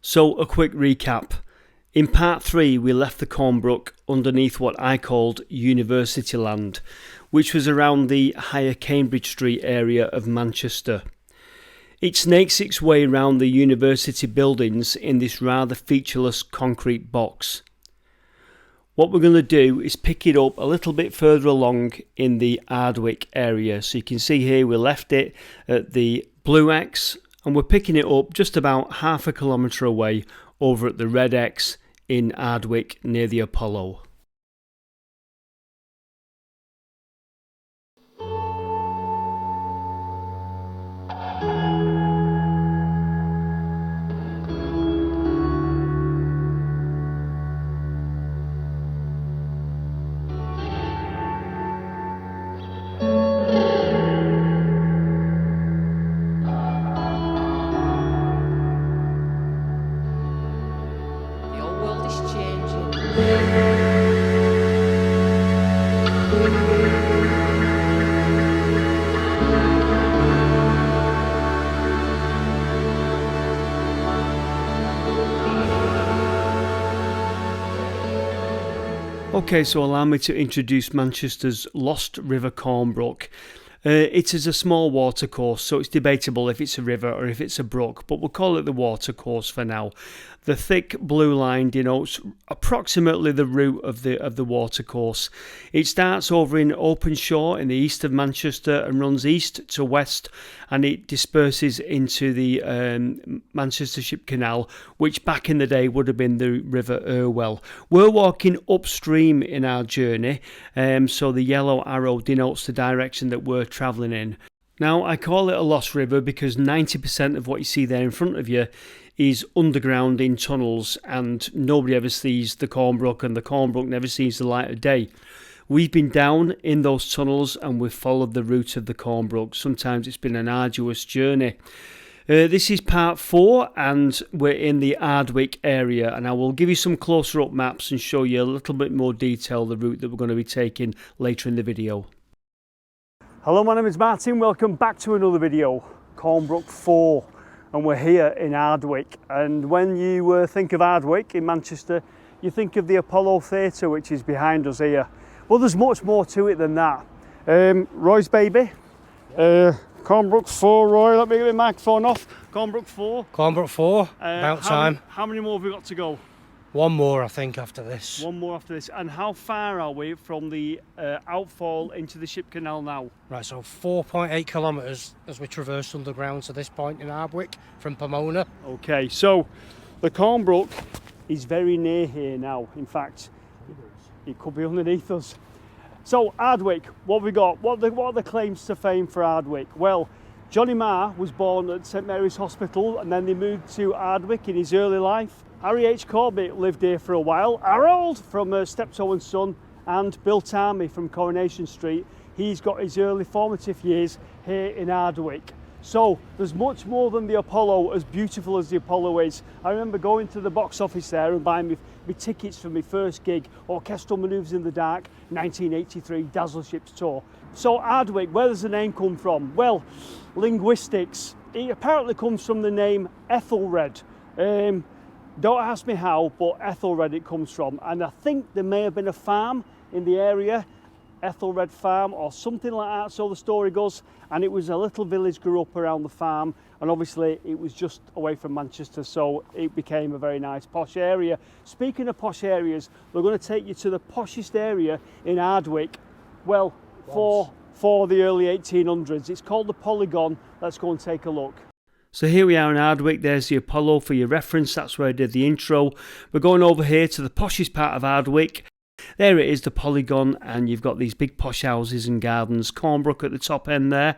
So a quick recap. In part 3 we left the Cornbrook underneath what I called University Land, which was around the Higher Cambridge Street area of Manchester. It snakes its way around the university buildings in this rather featureless concrete box. What we're going to do is pick it up a little bit further along in the Ardwick area. So you can see here we left it at the blue X and we're picking it up just about half a kilometre away over at the red X in Ardwick near the Apollo. Okay, so allow me to introduce Manchester's lost River Cornbrook. It is a small watercourse, so it's debatable if it's a river or if it's a brook, but we'll call it the watercourse for now. The thick blue line denotes approximately the route of the watercourse. It starts over in Openshaw in the east of Manchester and runs east to west, and it disperses into the Manchester Ship Canal, which back in the day would have been the River Irwell. We're walking upstream in our journey, so the yellow arrow denotes the direction that we're travelling in. Now, I call it a lost river because 90% of what you see there in front of you is underground in tunnels, and nobody ever sees the Cornbrook, and the Cornbrook never sees the light of day. We've been down in those tunnels and we've followed the route of the Cornbrook. Sometimes it's been an arduous journey. This is part 4 and we're in the Ardwick area, and I will give you some closer up maps and show you a little bit more detail the route that we're going to be taking later in the video. Hello, my name is Martin. Welcome back to another video, Cornbrook 4. And we're here in Ardwick, and when you think of Ardwick in Manchester, you think of the Apollo Theatre, which is behind us here. Well, there's much more to it than that. Roy's baby, Cornbrook 4, Roy, let me get the microphone off. Cornbrook 4. Cornbrook 4, about time. How many more have we got to go? One more, I think, after this. One more after this. And how far are we from the outfall into the Ship Canal now? Right, so 4.8 kilometres as we traverse underground to this point in Ardwick from Pomona. Okay, so the Cornbrook is very near here now. In fact, it could be underneath us. So Ardwick, what have we got? What are the claims to fame for Ardwick? Well, Johnny Marr was born at St Mary's Hospital, and then they moved to Ardwick in his early life. Harry H. Corbett lived here for a while. Harold from Steptoe and Son, and Bill Tarmey from Coronation Street. He's got his early formative years here in Ardwick. So there's much more than the Apollo, as beautiful as the Apollo is. I remember going to the box office there and buying me tickets for my first gig, Orchestral Manoeuvres in the Dark, 1983 Dazzle Ships Tour. So Ardwick, where does the name come from? Well, linguistics. It apparently comes from the name Ethelred. Don't ask me how, but Ethelred it comes from. And I think there may have been a farm in the area, Ethelred Farm or something like that, so the story goes. And it was a little village grew up around the farm, and obviously it was just away from Manchester, so it became a very nice posh area. Speaking of posh areas, we're going to take you to the poshest area in Ardwick, well, for the early 1800s. It's called the Polygon. Let's go and take a look. So here we are in Ardwick. There's the Apollo for your reference. That's where I did the intro. We're going over here to the poshest part of Ardwick. There it is, the Polygon, and you've got these big posh houses and gardens. Cornbrook at the top end there,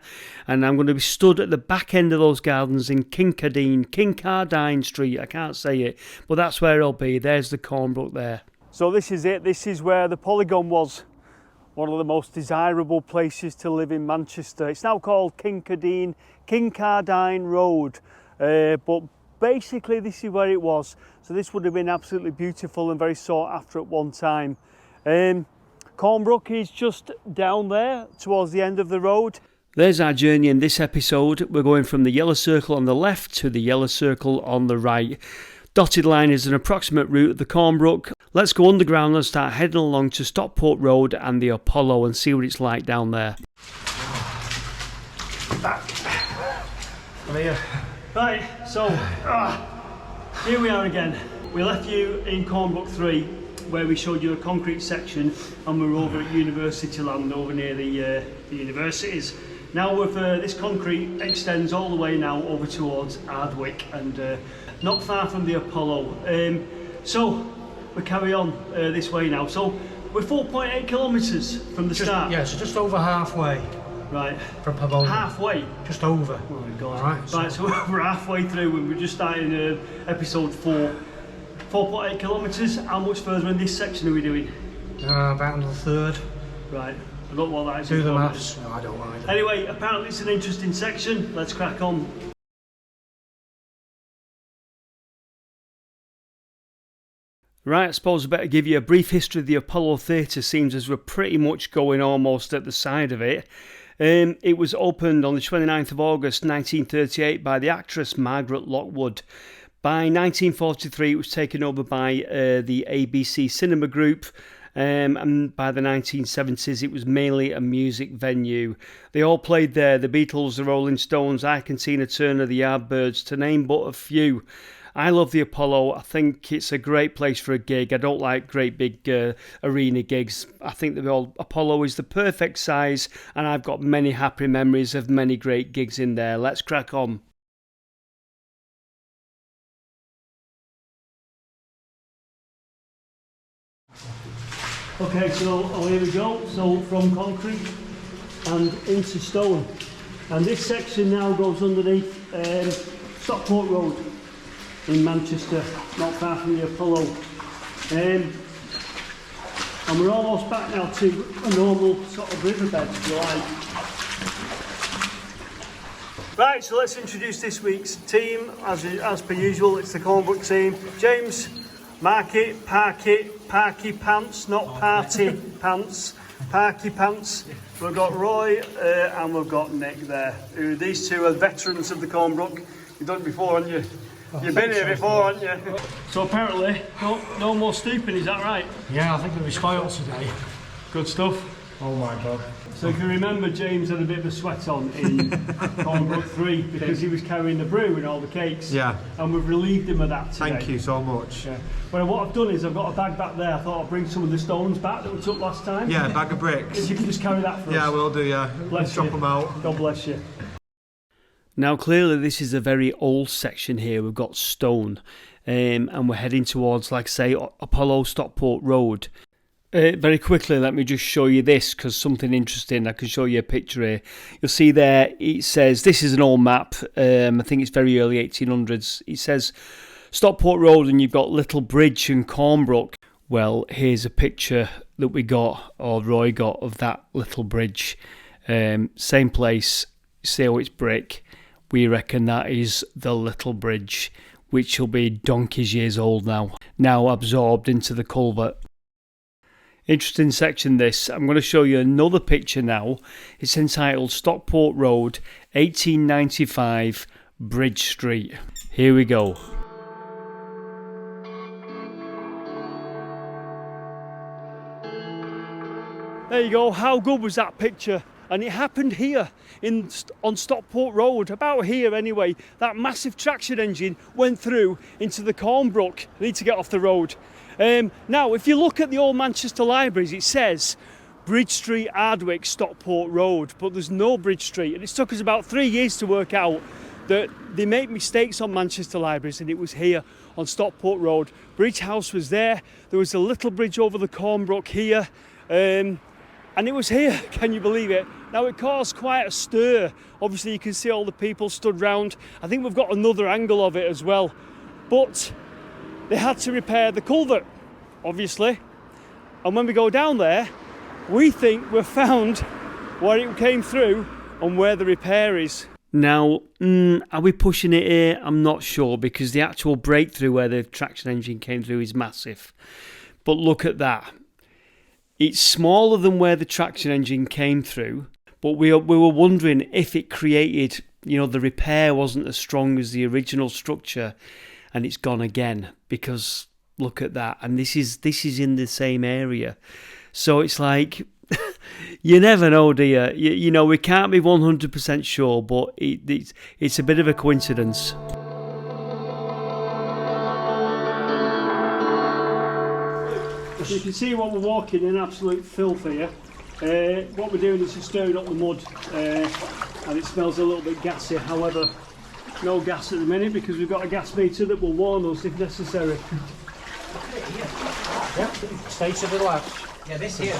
and I'm going to be stood at the back end of those gardens in Kincardine Street. I can't say it, but that's where I'll be. There's the Cornbrook there. So this is it. This is where the Polygon was. One of the most desirable places to live in Manchester. It's now called Kincardine Road, but basically this is where it was. So this would have been absolutely beautiful and very sought after at one time. Cornbrook is just down there towards the end of the road. There's our journey in this episode. We're going from the yellow circle on the left to the yellow circle on the right. Dotted line is an approximate route of the Cornbrook. Let's go underground and start heading along to Stockport Road and the Apollo and see what it's like down there. Right, so here we are again. We left you in Cornbrook 3 where we showed you a concrete section, and we're over at University Land over near the universities. Now this concrete extends all the way now over towards Ardwick and not far from the Apollo. So we carry on this way now. So we're 4.8 kilometres from the start. Yeah, so just over halfway. Right. From Pavone. Halfway? Just over. Oh my God. Right, so we're halfway through and we're just starting episode 4. 4.8 kilometres. How much further in this section are we doing? About another third. Right. I don't know what that is. Do the maths. No, I don't either. Anyway, apparently it's an interesting section. Let's crack on. Right, I suppose I better give you a brief history of the Apollo Theatre. Seems as we're pretty much going almost at the side of it. It was opened on the 29th of August 1938 by the actress Margaret Lockwood. By 1943 it was taken over by the ABC Cinema Group, and by the 1970s it was mainly a music venue. They all played there, the Beatles, the Rolling Stones, Ike and Tina Turner, the Yardbirds, to name but a few. I love the Apollo. I think it's a great place for a gig. I don't like great big arena gigs. I think the Apollo is the perfect size, and I've got many happy memories of many great gigs in there. Let's crack on. Okay, so here we go. So from concrete and into stone. And this section now goes underneath Stockport Road in Manchester, not far from the Apollo. And we're almost back now to a normal sort of riverbed, if you like. Right, so let's introduce this week's team. As per usual, it's the Cornbrook team. James, Parky Pants, not Party Pants, Parky Pants. We've got Roy and we've got Nick there. These two are veterans of the Cornbrook. You've done it before, haven't you? You've been here before, haven't you? So apparently, no more stooping, is that right? Yeah, I think they'll be spoiled today. Good stuff. Oh my God. So if you remember, James had a bit of a sweat on in Cornbrook 3 because he was carrying the brew and all the cakes. Yeah. And we've relieved him of that today. Thank you so much. Yeah. Well, what I've done is I've got a bag back there. I thought I'd bring some of the stones back that we took last time. Yeah, a bag of bricks. If you can just carry that for us. Yeah, I will do, yeah. Bless Chop you. them out. God bless you. Now, clearly this is a very old section here. We've got stone. And we're heading towards, like I say, Apollo Stockport Road. Very quickly, let me just show you this, because something interesting. I can show you a picture here. You'll see there, it says, this is an old map. I think it's very early 1800s. It says Stockport Road, and you've got Little Bridge and Cornbrook. Well, here's a picture that we got, or Roy got, of that little bridge. Same place. See how it's brick? We reckon that is the Little Bridge, which will be donkey's years old now absorbed into the culvert. Interesting section this. I'm going to show you another picture now. It's entitled Stockport Road 1895 Bridge Street. Here we go. There you go. How good was that picture? And it happened here on Stockport Road, about here anyway. That massive traction engine went through into the Cornbrook. I need to get off the road. Now, if you look at the old Manchester libraries, it says Bridge Street, Ardwick, Stockport Road, but there's no Bridge Street. And it's took us about 3 years to work out that they make mistakes on Manchester libraries, and it was here on Stockport Road. Bridge House was there. There was a little bridge over the Cornbrook here. And it was here, can you believe it? Now, it caused quite a stir. Obviously, you can see all the people stood round. I think we've got another angle of it as well. But they had to repair the culvert, obviously. And when we go down there, we think we've found where it came through and where the repair is. Now, are we pushing it here? I'm not sure, because the actual breakthrough where the traction engine came through is massive. But look at that. It's smaller than where the traction engine came through, but we were wondering if it created, the repair wasn't as strong as the original structure, and it's gone again, because look at that. And this is in the same area. So it's like, you never know, do you? You know, we can't be 100% sure, but it's a bit of a coincidence. As you can see, what we're walking in, absolute filth here. What we're doing is just stirring up the mud, and it smells a little bit gassy. However, no gas at the minute, because we've got a gas meter that will warn us if necessary. Yeah, stay to the left. Yeah, this here.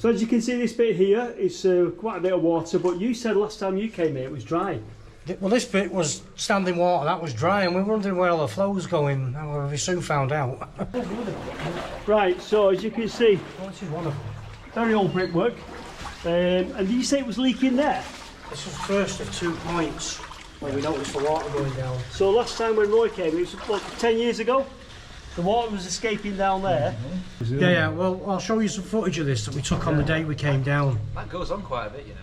So as you can see, this bit here is quite a bit of water, but you said last time you came here it was dry. Well, this bit was standing water, that was dry, and we were wondering where all the flow's going. However, we soon found out. Right, so as you can see, This is wonderful. very old brickwork. And did you say it was leaking there? This was the first of 2 points where we noticed the water going down. So last time when Roy came, it was what, 10 years ago? The water was escaping down there. Yeah, well, I'll show you some footage of this that we took on the day we came down. That goes on quite a bit, you know.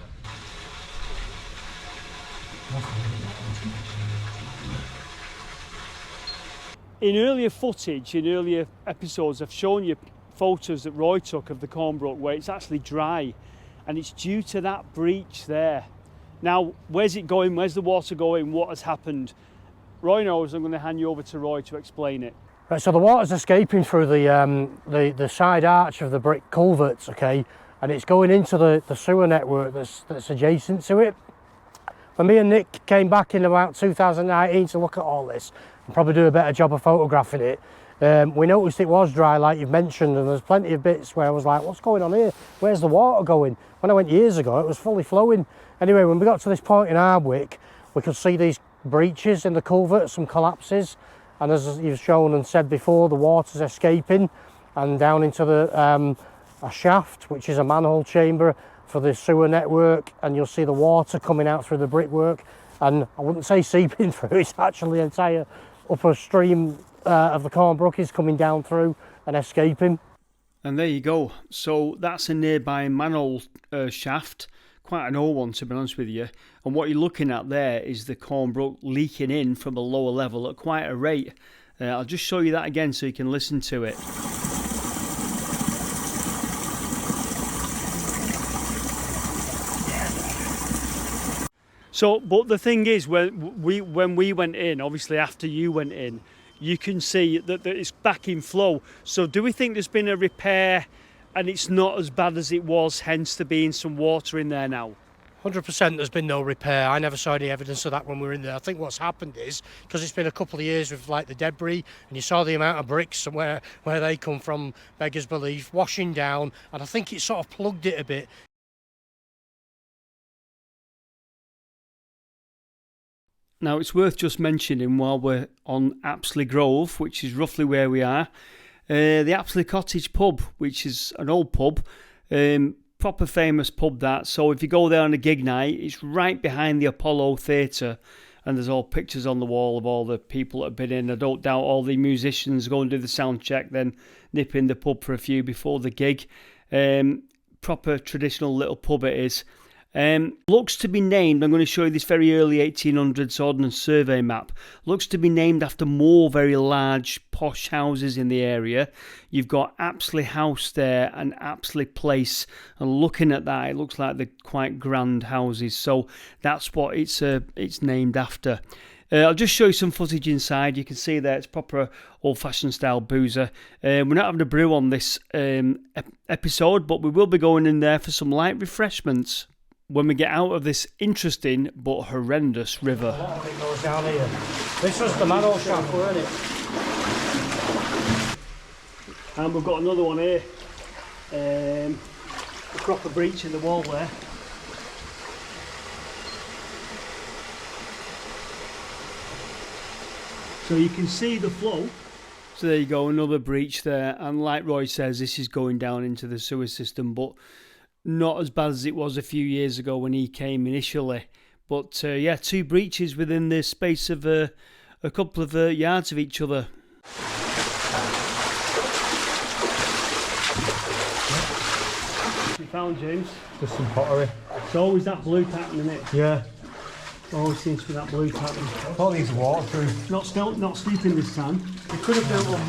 In earlier footage, in earlier episodes, I've shown you photos that Roy took of the Cornbrook where it's actually dry, and it's due to that breach there. Now, where's it going? Where's the water going? What has happened? Roy knows. I'm going to hand you over to Roy to explain it. Right, so the water's escaping through the side arch of the brick culverts, okay, and it's going into the sewer network that's adjacent to it. When me and Nick came back in about 2019 to look at all this and probably do a better job of photographing it, we noticed it was dry, like you've mentioned, and there's plenty of bits where I was like, what's going on here? Where's the water going? When I went years ago, it was fully flowing. Anyway, when we got to this point in Ardwick, we could see these breaches in the culvert, some collapses, and as you've shown and said before, the water's escaping and down into a shaft, which is a manhole chamber for the sewer network, and you'll see the water coming out through the brickwork, and I wouldn't say seeping through, it's actually the entire upper stream of the Cornbrook is coming down through and escaping. And there you go. So that's a nearby manhole shaft, quite an old one to be honest with you, and what you're looking at there is the Cornbrook leaking in from a lower level at quite a rate. I'll just show you that again so you can listen to it. So, but the thing is, when we went in, obviously after you went in, you can see that it's back in flow. So do we think there's been a repair and it's not as bad as it was, hence there being some water in there now? 100% there's been no repair. I never saw any evidence of that when we were in there. I think what's happened is, because it's been a couple of years with like the debris, and you saw the amount of bricks and where they come from, beggars belief, washing down, and I think it sort of plugged it a bit. Now it's worth just mentioning while we're on Apsley Grove, which is roughly where we are, the Apsley Cottage pub, which is an old pub, proper famous pub that. So if you go there on a gig night, it's right behind the Apollo Theatre, and there's all pictures on the wall of all the people that have been in. I don't doubt all the musicians go and do the sound check, then nip in the pub for a few before the gig. Proper traditional little pub it is. Looks to be named, I'm going to show you this very early 1800s Ordnance Survey map, looks to be named after more very large posh houses in the area. You've got Apsley House there and Apsley Place, and looking at that it looks like they're quite grand houses, so that's what it's named after. I'll just show you some footage inside. You can see there it's proper old-fashioned style boozer. We're not having a brew on this episode, but we will be going in there for some light refreshments when we get out of this interesting but horrendous river. A lot of it goes down here. This was the manhole shaft, weren't it? And we've got another one here. A proper breach in the wall there. So you can see the flow. So there you go, another breach there. And like Roy says, this is going down into the sewer system, but not as bad as it was a few years ago when he came initially. But yeah, two breaches within the space of a couple of yards of each other. What you found, James? Just some pottery. It's always that blue pattern, isn't it? Yeah. Oh, it seems to be that blue pattern. I thought these were waterproof. Not sleeping this time. They could have built them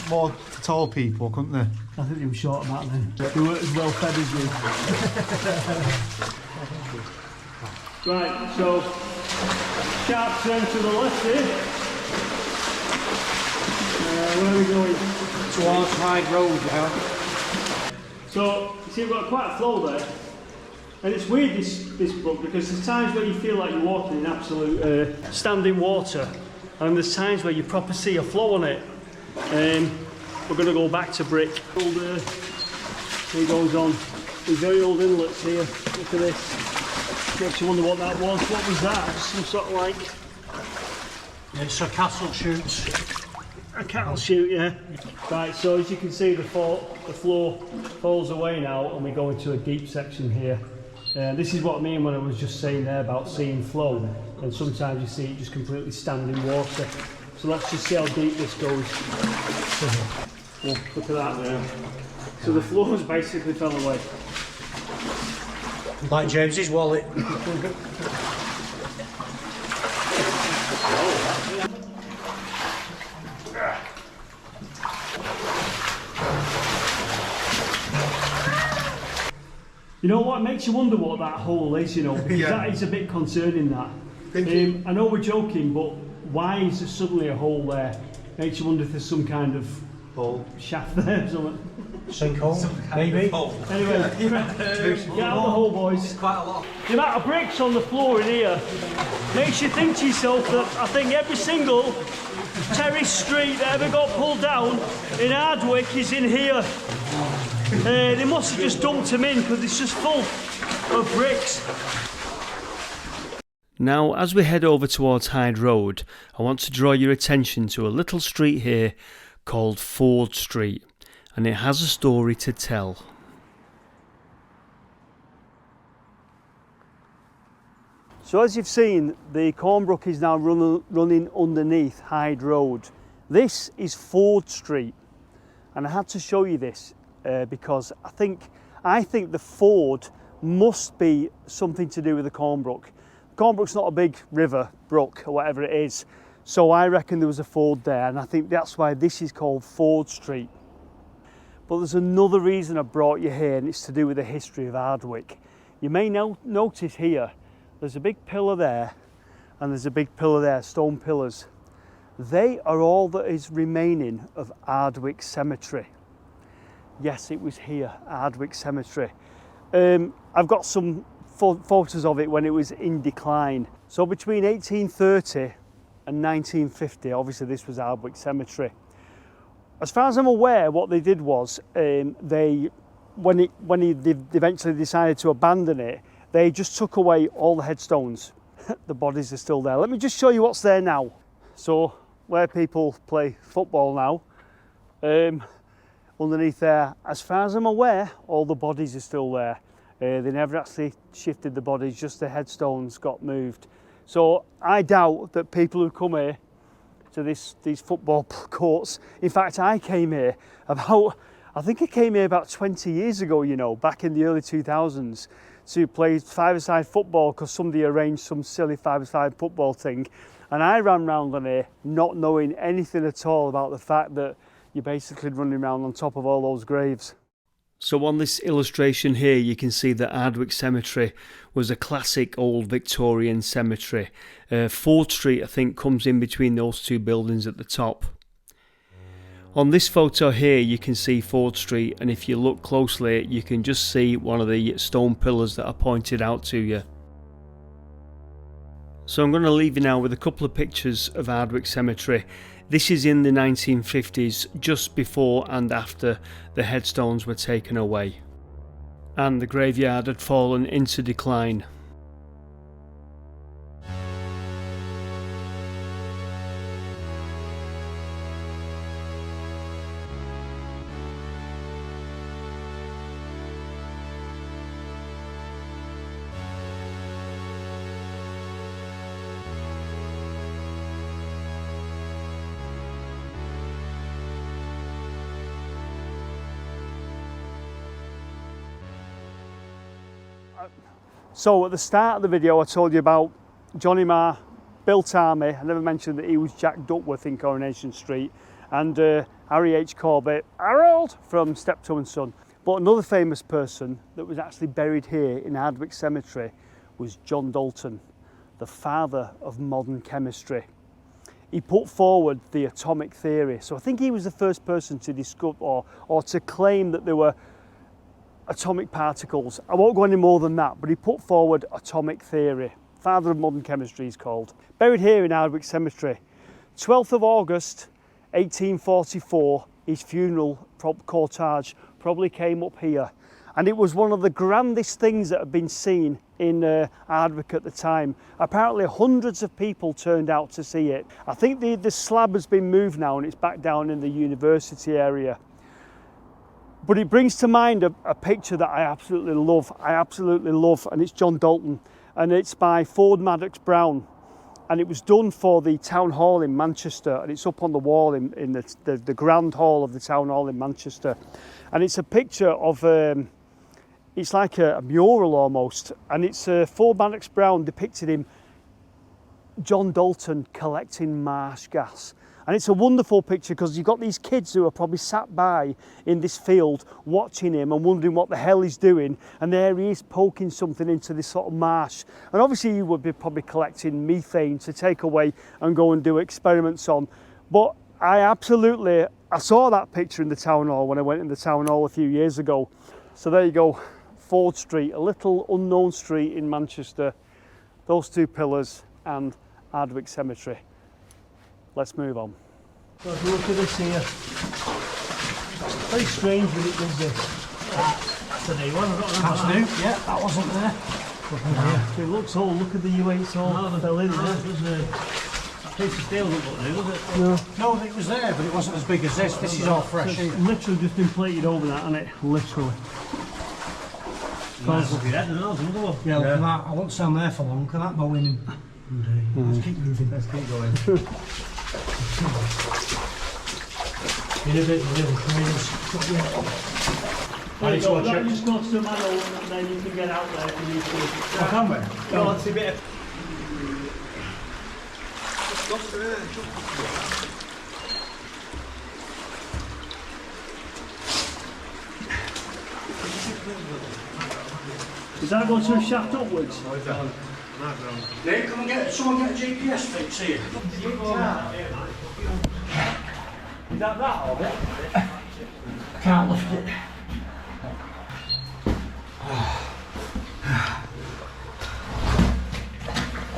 more for tall people, couldn't they? I think they were short back then. They weren't as well fed as you. Right, so sharp turn to the left here. Where are we going? Towards Hyde Road now. So, you see we've got quite a flow there. And it's weird this brook because there's times where you feel like you're walking in absolute standing water, and there's times where you proper see a flow on it. We're going to go back to brick. Old, he goes on. These very old inlets here. Look at this. Makes you wonder what that was. What was that? Some sort of like... It's a castle chute. A cattle chute, yeah. Right, so as you can see, the floor falls away now, and we go into a deep section here. This is what I mean when I was just saying there about seeing flow, and sometimes you see it just completely stand in water. So let's just see how deep this goes. Oh, look at that there. So the floors basically fell away. Like James's wallet. You know what, it makes you wonder what that hole is, you know, because that is a bit concerning, that. I know we're joking, but why is there suddenly a hole there? Makes you wonder if there's some kind of hole shaft there or something. Sinkhole, maybe. Anyway, get out of the hole, boys. Quite a lot. The amount of bricks on the floor in here makes you think to yourself that I think every single terrace street that ever got pulled down in Ardwick is in here. They must have just dumped them in because it's just full of bricks. Now, as we head over towards Hyde Road, I want to draw your attention to a little street here called Ford Street, and it has a story to tell. So as you've seen, the Cornbrook is now running underneath Hyde Road. This is Ford Street, and I had to show you this because I think the Ford must be something to do with the Cornbrook. Cornbrook's not a big river, brook, or whatever it is, so I reckon there was a ford there, and I think that's why this is called Ford Street. But there's another reason I brought you here, and it's to do with the history of Ardwick. You may notice here, there's a big pillar there, and there's a big pillar there, stone pillars. They are all that is remaining of Ardwick Cemetery. Yes, it was here, Ardwick Cemetery. I've got some photos of it when it was in decline. So between 1830 and 1950, obviously this was Ardwick Cemetery. As far as I'm aware, what they did was, when they eventually decided to abandon it, they just took away all the headstones. The bodies are still there. Let me just show you what's there now. So where people play football now, underneath there, as far as I'm aware, all the bodies are still there. They never actually shifted the bodies, just the headstones got moved. So I doubt that people who come here to these football courts, in fact I came here I think I came here about 20 years ago, you know, back in the early 2000s to play five-a-side football because somebody arranged some silly five-a-side football thing, and I ran round on here not knowing anything at all about the fact that you're basically running around on top of all those graves. So on this illustration here you can see that Ardwick Cemetery was a classic old Victorian cemetery. Ford Street I think comes in between those two buildings at the top. On this photo here you can see Ford Street, and if you look closely you can just see one of the stone pillars that are pointed out to you. So I'm going to leave you now with a couple of pictures of Ardwick Cemetery. This is in the 1950s, just before and after the headstones were taken away, and the graveyard had fallen into decline. So at the start of the video I told you about Johnny Marr, built Army. I never mentioned that he was Jack Duckworth in Coronation Street, and Harry H. Corbett, Harold from Steptoe and Son. But another famous person that was actually buried here in Ardwick Cemetery was John Dalton, the father of modern chemistry. He put forward the atomic theory. So I think he was the first person to discover or to claim that there were atomic particles. I won't go any more than that, but he put forward atomic theory. Father of modern chemistry he's called. Buried here in Ardwick Cemetery. 12th of August 1844, his funeral cortege probably came up here, and it was one of the grandest things that had been seen in Ardwick at the time. Apparently hundreds of people turned out to see it. I think the slab has been moved now and it's back down in the university area. But it brings to mind a picture that I absolutely love, and it's John Dalton, and it's by Ford Maddox Brown, and it was done for the town hall in Manchester, and it's up on the wall in the grand hall of the town hall in Manchester. And it's a picture of it's like a mural almost, and it's Ford Maddox Brown depicted him, John Dalton, collecting marsh gas. And it's a wonderful picture because you've got these kids who are probably sat by in this field watching him and wondering what the hell he's doing, and there he is poking something into this sort of marsh. And obviously he would be probably collecting methane to take away and go and do experiments on. But I saw that picture in the town hall when I went in the town hall a few years ago. So there you go, Ford Street, a little unknown street in Manchester, those two pillars and Ardwick Cemetery. Let's move on. So if you look at this here, very strange when it does this. That's a new one, I've got That's new, yeah, that wasn't there. It looks old, look at the way it's all fell in there. That piece of steel doesn't look new, does it? No, it was there, but it wasn't as big as this. This is all fresh. It's literally just been plated over that, and it literally. Yeah, look at that. I won't stand there for long. Look at that mowing. Let's keep moving. Let's keep going. In a bit, little cranes. There you go, that just goes to the manhole and then you can get out there if you need to. Oh, can we? No, that's a bit of... Is that going to a shaft upwards? Nate, come and someone get a GPS fix here. Is that or it? I can't lift it.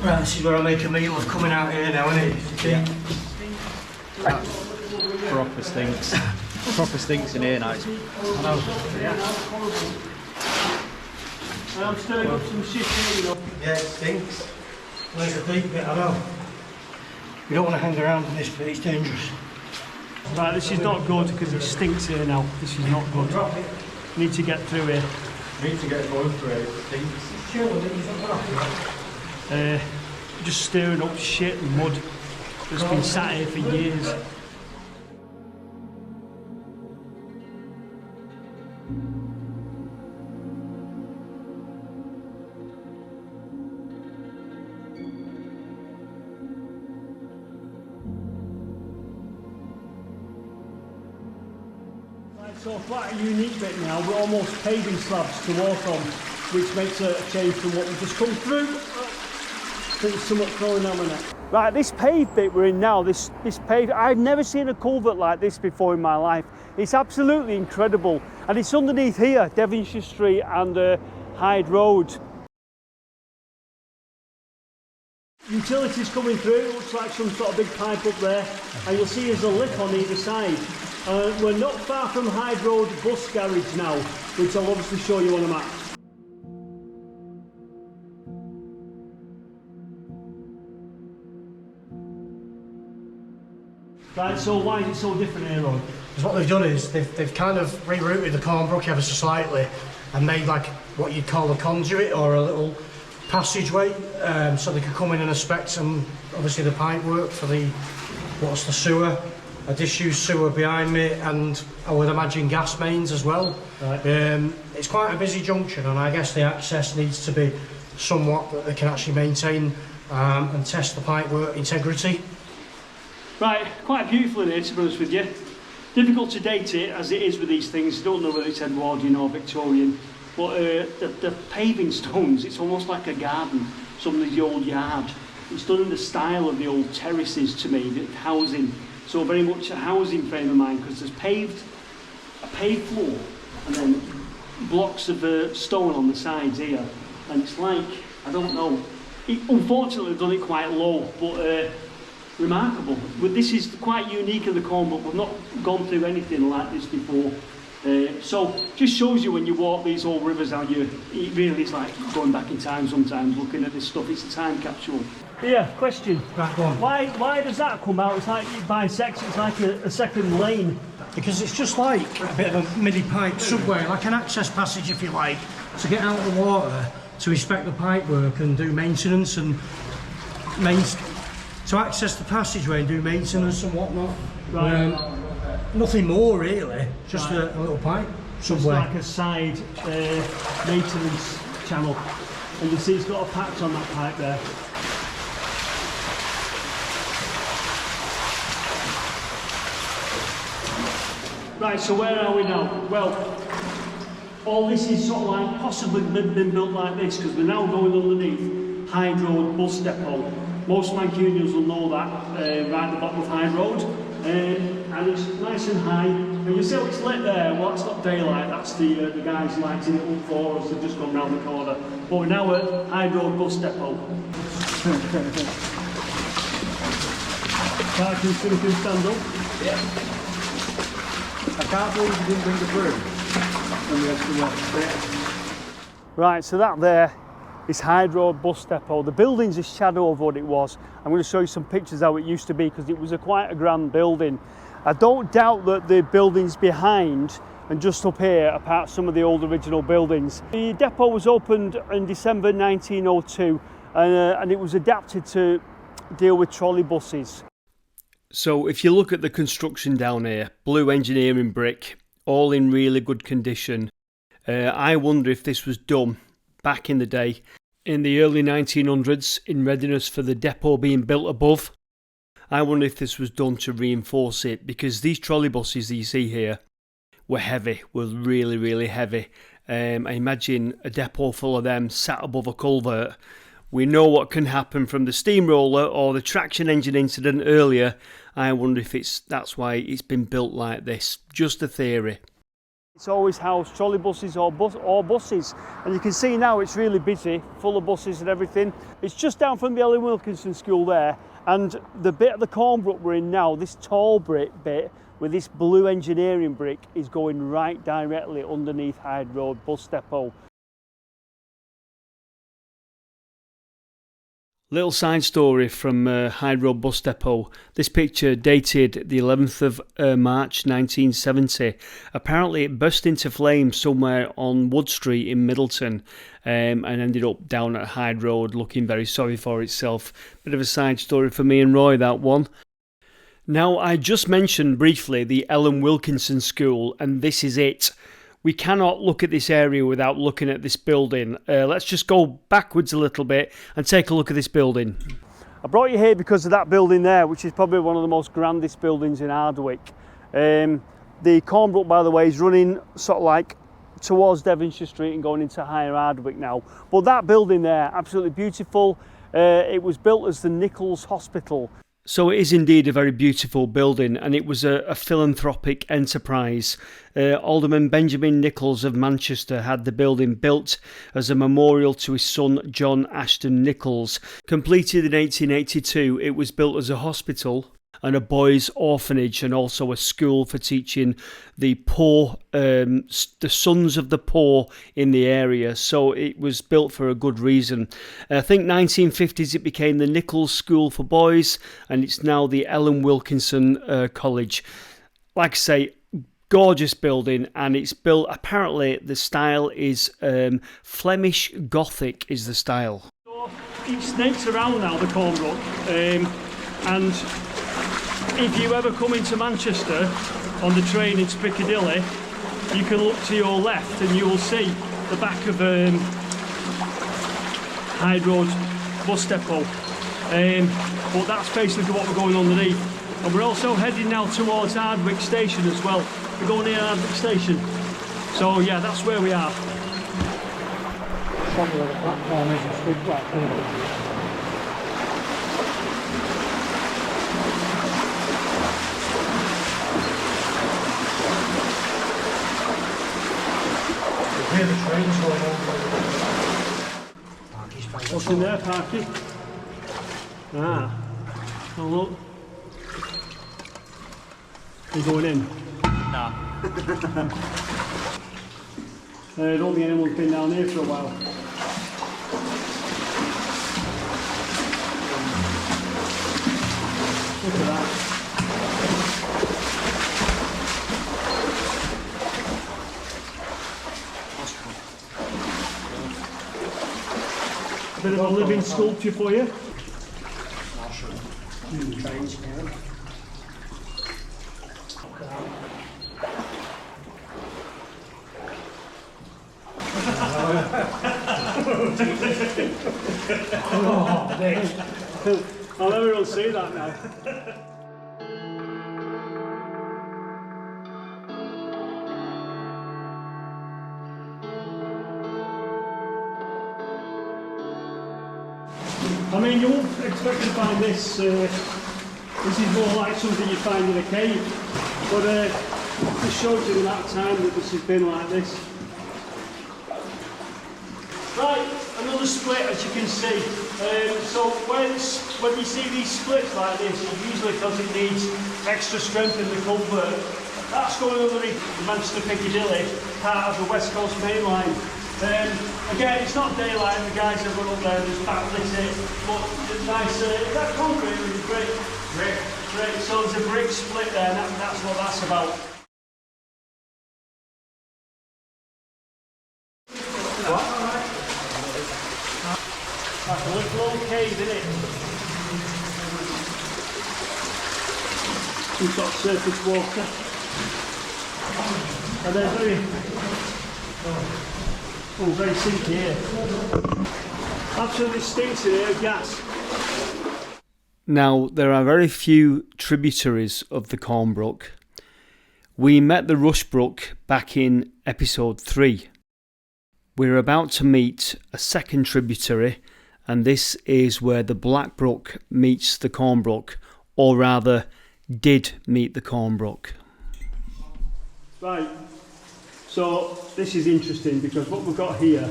Right, this is where I make a meal of coming out here now, isn't it? Yeah. Proper stinks. Proper stinks in here now. I'm stirring up some shit here, you know. Yeah, it stinks. Where's the deep bit? I know. You don't want to hang around in this bit, it's dangerous. Right, this is not good because it stinks here now. This is not good. Need to get through here. Need to get going through it. It stinks. Just stirring up shit and mud that's been sat here for years. So quite a unique bit now, we're almost paving slabs to walk on, which makes a change from what we've just come through. I think somewhat throwing on in it. Right, this paved bit we're in now, this paved, I've never seen a culvert like this before in my life. It's absolutely incredible. And it's underneath here, Devonshire Street and Hyde Road. Utilities coming through, looks like some sort of big pipe up there, and you'll see there's a lip on either side. We're not far from Hyde Road Bus Garage now, which I'll obviously show you on a map. Right, so why is it so different here, Ron? Because what they've done is they've kind of rerouted the Cornbrook ever so slightly and made like what you'd call a conduit or a little passageway, so they could come in and inspect some, obviously the pipe work for the sewer, a disused sewer behind me, and I would imagine gas mains as well. Right. It's quite a busy junction, and I guess the access needs to be somewhat that they can actually maintain and test the pipework integrity. Right, quite beautiful in here, to be honest with you. Difficult to date it, as it is with these things. Don't know whether it's Edwardian or Victorian. But the paving stones, it's almost like a garden, some of the old yard. It's done in the style of the old terraces to me, the housing. So very much a housing frame of mind, because there's a paved floor and then blocks of stone on the sides here. And it's like, I don't know, unfortunately they've done it quite low, but remarkable. But this is quite unique in the Cornbrook. We've not gone through anything like this before. So just shows you when you walk these old rivers how it really is like going back in time sometimes, looking at this stuff. It's a time capsule. Yeah, question. Right, go on. Why does that come out? It's like it bisects, it's like a second lane. Because it's just like a bit of a mini pipe subway, like an access passage if you like, to get out of the water, to inspect the pipework and do maintenance and to access the passageway and do maintenance and whatnot. Right. Nothing more really, just a little pipe subway. It's like a side maintenance channel. And you see it's got a patch on that pipe there. Right, so where are we now? Well, all this is sort of like possibly been built like this, because we're now going underneath Hyde Road Bus Depot. Most Mancunians will know that, right at the bottom of Hyde Road. And it's nice and high. And you see how it's lit there? Well, that's not daylight, that's the guys lighting it up for us. They've just gone round the corner. But we're now at Hyde Road Bus Depot. Can you stand up? Yeah. I can't believe you didn't bring the broom. And we have to watch it. Right, so that there is Hyde Road Bus Depot. The building's a shadow of what it was. I'm going to show you some pictures how it used to be, because it was quite a grand building. I don't doubt that the buildings behind and just up here are part of some of the old original buildings. The depot was opened in December 1902 and it was adapted to deal with trolley buses. So if you look at the construction down here, blue engineering brick, all in really good condition. I wonder if this was done back in the day, in the early 1900s, in readiness for the depot being built above. I wonder if this was done to reinforce it, because these trolley buses that you see here were heavy, were really, really heavy. I imagine a depot full of them sat above a culvert. We know what can happen from the steamroller or the traction engine incident earlier. I wonder if that's why it's been built like this. Just a theory. It's always housed trolley buses or buses, and you can see now it's really busy, full of buses and everything. It's just down from the Ellen Wilkinson School there, and the bit of the Cornbrook we're in now, this tall brick bit with this blue engineering brick, is going right directly underneath Hyde Road Bus Depot. Little side story from Hyde Road Bus Depot. This picture dated the 11th of March 1970. Apparently it burst into flames somewhere on Wood Street in Middleton and ended up down at Hyde Road, looking very sorry for itself. Bit of a side story for me and Roy, that one. Now, I just mentioned briefly the Ellen Wilkinson School, and this is it. We cannot look at this area without looking at this building. Let's just go backwards a little bit and take a look at this building. I brought you here because of that building there, which is probably one of the most grandest buildings in Ardwick. The Cornbrook, by the way, is running sort of like towards Devonshire Street and going into Higher Ardwick now. But that building there, absolutely beautiful. It was built as the Nicholls Hospital. So it is indeed a very beautiful building, and it was a philanthropic enterprise. Alderman Benjamin Nicholls of Manchester had the building built as a memorial to his son John Ashton Nicholls. Completed in 1882, it was built as a hospital and a boys' orphanage, and also a school for teaching the poor, the sons of the poor in the area. So it was built for a good reason. I think 1950s it became the Nicholls School for boys, and it's now the Ellen Wilkinson College. Like I say, gorgeous building, and it's built, apparently the style is Flemish Gothic is the style. So it snakes around now, the Cornbrook, and if you ever come into Manchester on the train into Piccadilly, you can look to your left and you will see the back of Hyde Road Bus Depot. But that's basically what we're going underneath. And we're also heading now towards Ardwick Station as well. We're going near Ardwick Station. So yeah, that's where we are. Probably where the platform is, a street platform. Hear the trains going over. What's in there, Parky? Ah, oh look. You going in? No. I don't think anyone's been down here for a while. Look at that. Bit of a living sculpture for you. Trains here. I'll never see that now. I mean, you won't expect to find this. This is more like something you find in a cave. But just showed you the amount of time that this has been like this. Right, another split, as you can see. So when you see these splits like this, it's usually because it needs extra strength in the culvert. That's going underneath Manchester Piccadilly, part of the West Coast Main Line. Again, it's not daylight, the guys have run up there and just backlit it, but it's nice, is that concrete or is it brick? Brick. Brick, so there's a brick split there, and that's what that's about. What? Like a little old cave, isn't it? Some sort of surface water. And they're very sinky here. Absolutely stinks in here, gas. Now, there are very few tributaries of the Cornbrook. We met the Rushbrook back in episode 3. We're about to meet a second tributary, and this is where the Blackbrook meets the Cornbrook, or rather, did meet the Cornbrook. Right, so this is interesting because what we've got here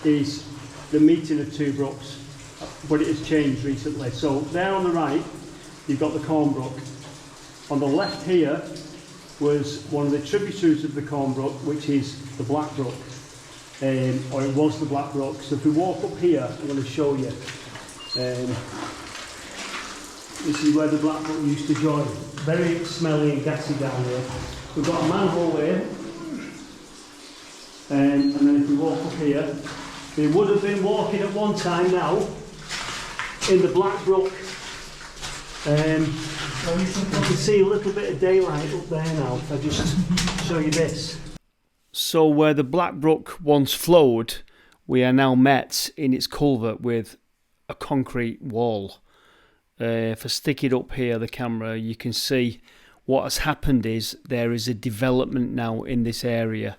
is the meeting of two brooks, but it has changed recently. So there on the right, you've got the Cornbrook. On the left here was one of the tributaries of the Cornbrook, which is the Blackbrook, or it was the Blackbrook. So if we walk up here, I'm going to show you. This is where the Blackbrook used to join. Very smelly and gassy down here. We've got a manhole here, and then if we walk up here, they would have been walking at one time now in the Blackbrook. You can see a little bit of daylight up there now if I just show you this. So where the Blackbrook once flowed, we are now met in its culvert with a concrete wall. If I stick it up here, the camera, you can see what has happened is there is a development now in this area.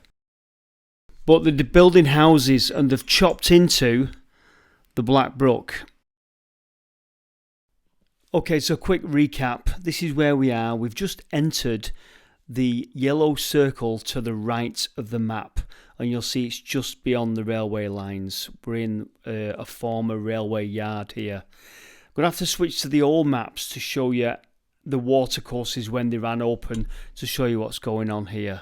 But they're building houses and they've chopped into the Blackbrook. Okay, so quick recap. This is where we are. We've just entered the yellow circle to the right of the map, and you'll see it's just beyond the railway lines. We're in a former railway yard here. I'm going to have to switch to the old maps to show you the watercourses when they ran open, to show you what's going on here.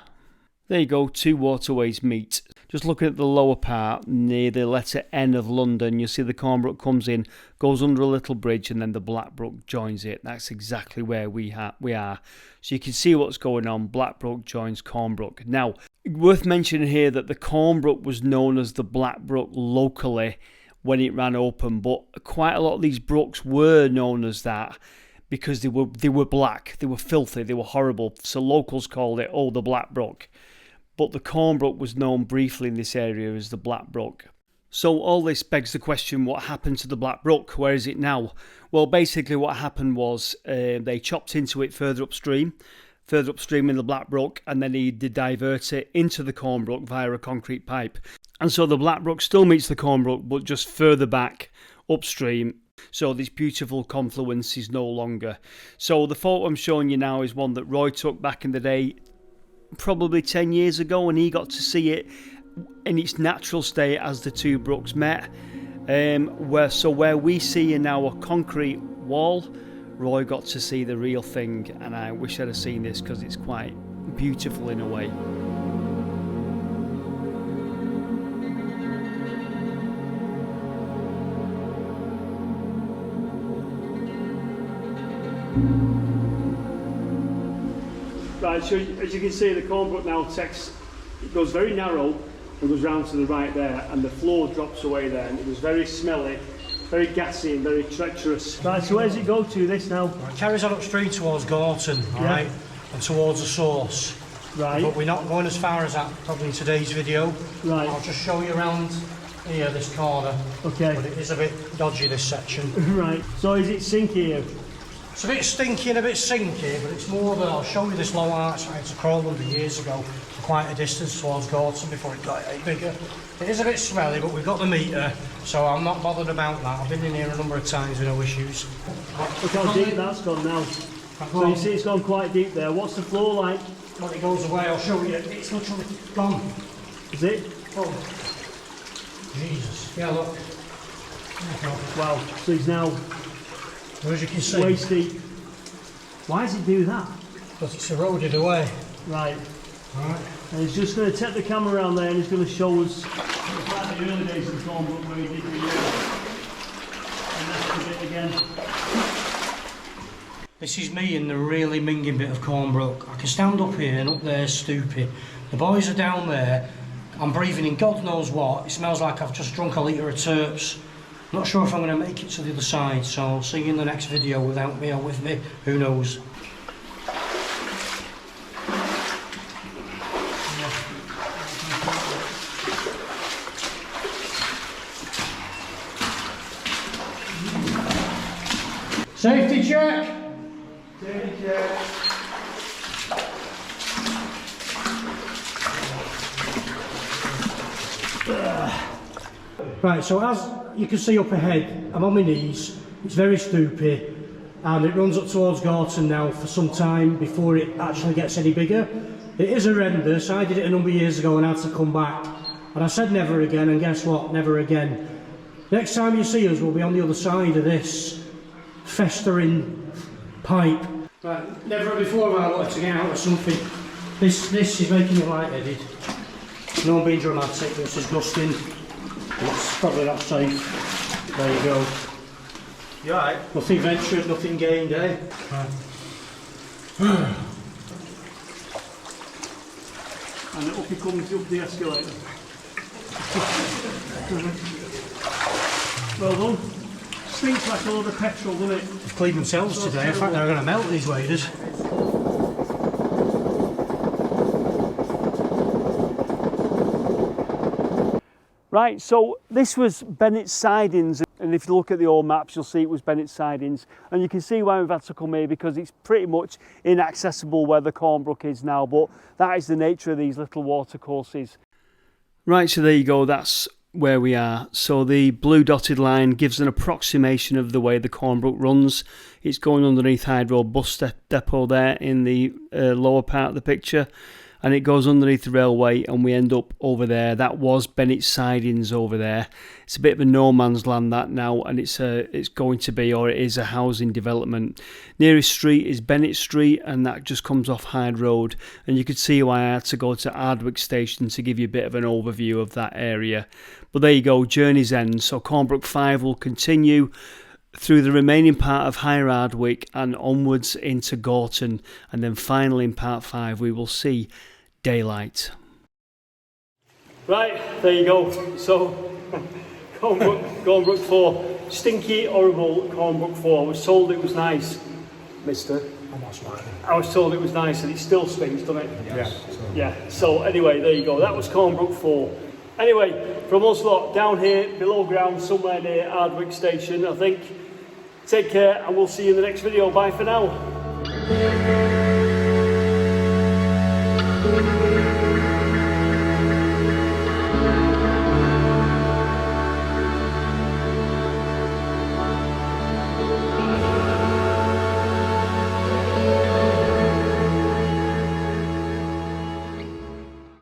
There you go, two waterways meet. Just looking at the lower part near the letter N of London, you'll see the Cornbrook comes in, goes under a little bridge, and then the Blackbrook joins it. That's exactly where we are. So you can see what's going on. Blackbrook joins Cornbrook. Now, worth mentioning here that the Cornbrook was known as the Blackbrook locally when it ran open, but quite a lot of these brooks were known as that because they were black, they were filthy, they were horrible. So locals called it, the Blackbrook. But the Cornbrook was known briefly in this area as the Blackbrook. So all this begs the question, what happened to the Black Brook? Where is it now? Well, basically what happened was they chopped into it further upstream in the Black Brook, and then he did divert it into the Cornbrook via a concrete pipe. And so the Black Brook still meets the Cornbrook, but just further back upstream. So this beautiful confluence is no longer. So the photo I'm showing you now is one that Roy took back in the day, probably 10 years ago, and he got to see it in its natural state as the two brooks met. Where we see now a concrete wall, Roy got to see the real thing, and I wish I'd have seen this because it's quite beautiful in a way. Right, so as you can see, the Cornbrook now it goes very narrow and goes round to the right there, and the floor drops away there, and it was very smelly, very gassy and very treacherous. Right, so where does it go to this now? It carries on upstream towards Gorton, alright, and towards the source. Right. But we're not going as far as that probably in today's video. Right. I'll just show you around here, this corner. Okay. But it is a bit dodgy, this section. Right, so is it sinky here? It's a bit stinky and a bit sinky, but it's more that I'll show you this low arch I had to crawl under years ago, quite a distance towards Gorton before it got any bigger. It is a bit smelly, but we've got the meter, so I'm not bothered about that. I've been in here a number of times with no issues. Look how deep that's gone now. So you see it's gone quite deep there. What's the floor like? When it goes away, I'll show you. It's literally gone. Is it? Oh, Jesus. Yeah, look. Wow, so he's now As you can see, waist deep. Why does it do that? because it's eroded away. Right. Right. And he's just going to take the camera around there and he's going to show us like the early days of the Cornbrook where he did the and that's the bit again. This is me in the really minging bit of Cornbrook. I can stand up here and up there stupid. The boys are down there. I'm breathing in God knows what. It smells like I've just drunk a litre of terps. Not sure if I'm going to make it to the other side, so I'll see you in the next video without me or with me. Who knows? Safety check! Safety check. Right, so as you can see up ahead, I'm on my knees, it's very stoopy, and it runs up towards Gorton now for some time before it actually gets any bigger. It is horrendous. I did it a number of years ago and had to come back, and I said never again, and guess what, never again. Next time you see us, we'll be on the other side of this festering pipe. Right, never before have I wanted to get out of something. This is making me lightheaded. No, I'm being dramatic, it's disgusting. It's probably not safe. There you go. You alright? Nothing ventured, nothing gained, eh? Right. And up he comes up the escalator. Well done. Stinks like a load of petrol, doesn't it? They've cleaned themselves today. In fact, they're going to melt these waders. Right, so this was Bennett's Sidings, and if you look at the old maps you'll see it was Bennett's Sidings, and you can see why we've had to come here because it's pretty much inaccessible where the Cornbrook is now, but that is the nature of these little watercourses. Right, so there you go, that's where we are. So the blue dotted line gives an approximation of the way the Cornbrook runs. It's going underneath Hyde Road Bus depot there in the lower part of the picture, and it goes underneath the railway and we end up over there. That was Bennett's Sidings over there. It's a bit of a no man's land that now, and it's going to be, or it is, a housing development. Nearest street is Bennett Street, and that just comes off Hyde Road, and you could see why I had to go to Ardwick Station to give you a bit of an overview of that area. But there you go, journey's end. So Cornbrook 5 will continue through the remaining part of Higher Ardwick and onwards into Gorton, and then finally in part 5 we will see daylight. Right, there you go. So Cornbrook 4, stinky, horrible Cornbrook 4. I was told it was nice, mister. I was told it was nice, and it still stinks, doesn't it? Yes. Yeah, so anyway, there you go. That was Cornbrook 4. Anyway, from us lot down here below ground somewhere near Ardwick Station, I think. Take care and we'll see you in the next video. Bye for now.